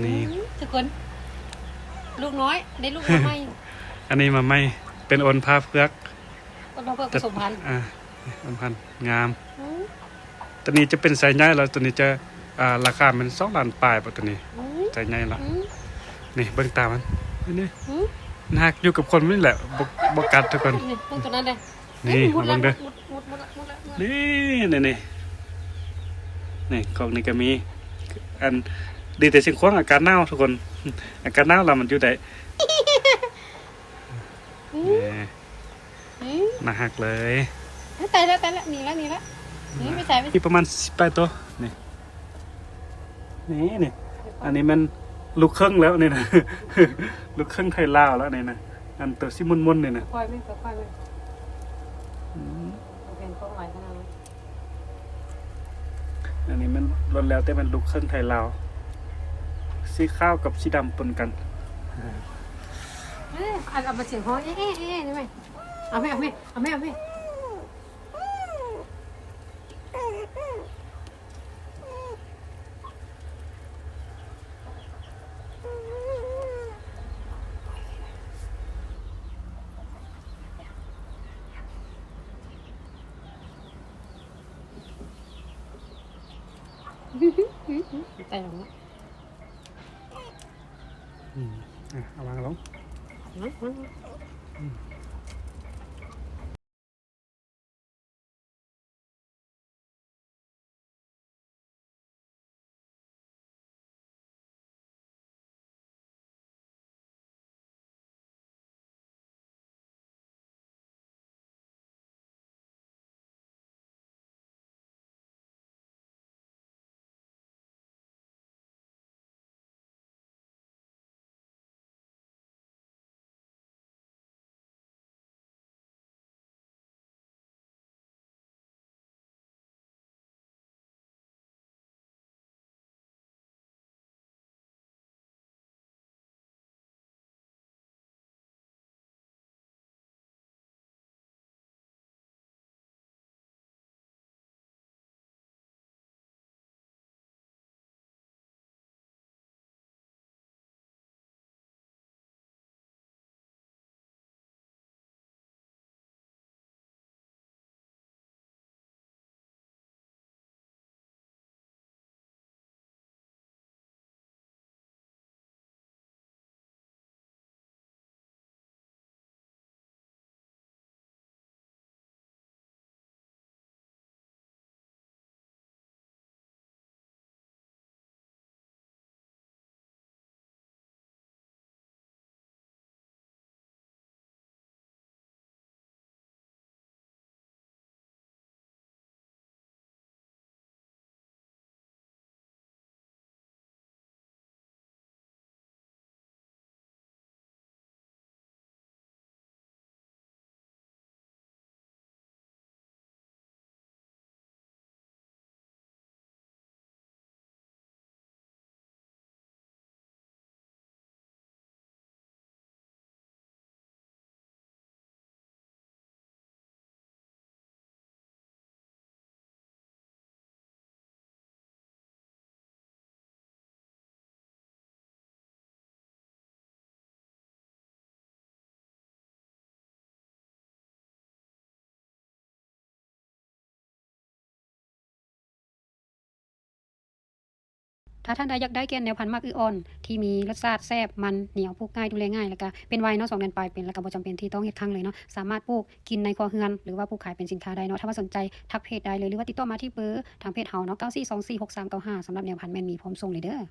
นี่ทุกคนลูกน้อยได้ลูกมาใหม่ อันนี้มาใหม่เป็นโอนพาเพือกคนเราเพิ่งผสมพันธุ์ผสมพันธุ์งามตัวนี้จะเป็นไซส์ใหญ่แล้วตัวนี้จะราคามัน2ล้านปลายป่ะตัวนี้ไซส์ใหญ่ละนี่เบิ่งตามันนี่นักอยู่กับคนนี่แหละบ่กัดทุกคนนี่เบิ่งตัวนั้นเด้นี่มาเบิ่งเด้อมุดนี่นี่ของนี่ก็มีอันดีแต่เสียงควางอากาศหนาวทุกคนอากาศหนาวแล้วมันอยู่ได้น่าฮักเลยตายแล้วนี่ไม่ใส่มีประมาณ18ตัวนี่อันนี้มันลูกครึ่งแล้วนี่นะลูกครึ่งไทยลาวแล้วนี่นะอันตัวสิมุนๆนี่นะค่อยไม่เป็นพวกหลายขนาดนั้นอันนี้มันลดแล้วแต่มันลูกครึ่งไทยลาวสีขาวกับสีดำปนกันเอามาเสียงฮ้องนี่มั้ยเอาแม่แต่ลงนะเอาวางลงถ้าท่านใดอยากได้แกนแนวพันธุ์มักอ่อนที่มีรสชาติแซ่บมันเหนียวปลูกง่ายดูแลง่ายแล้วก็เป็นไวเนาะ2เดือนปลายเป็นแล้วก็บ่จำเป็นที่ต้องเฮ็ดครั้งเลยเนาะสามารถปลูกกินในครัวเรือนหรือว่าปลูกขายเป็นสินค้าได้เนาะถ้าว่าสนใจทักเพจได้เลยหรือว่าติดต่อมาที่เบอร์ทางเพจเฮาเนาะ94246395สำหรับแนวพันธุ์แม่นมีพร้อมส่งเลยเด้อ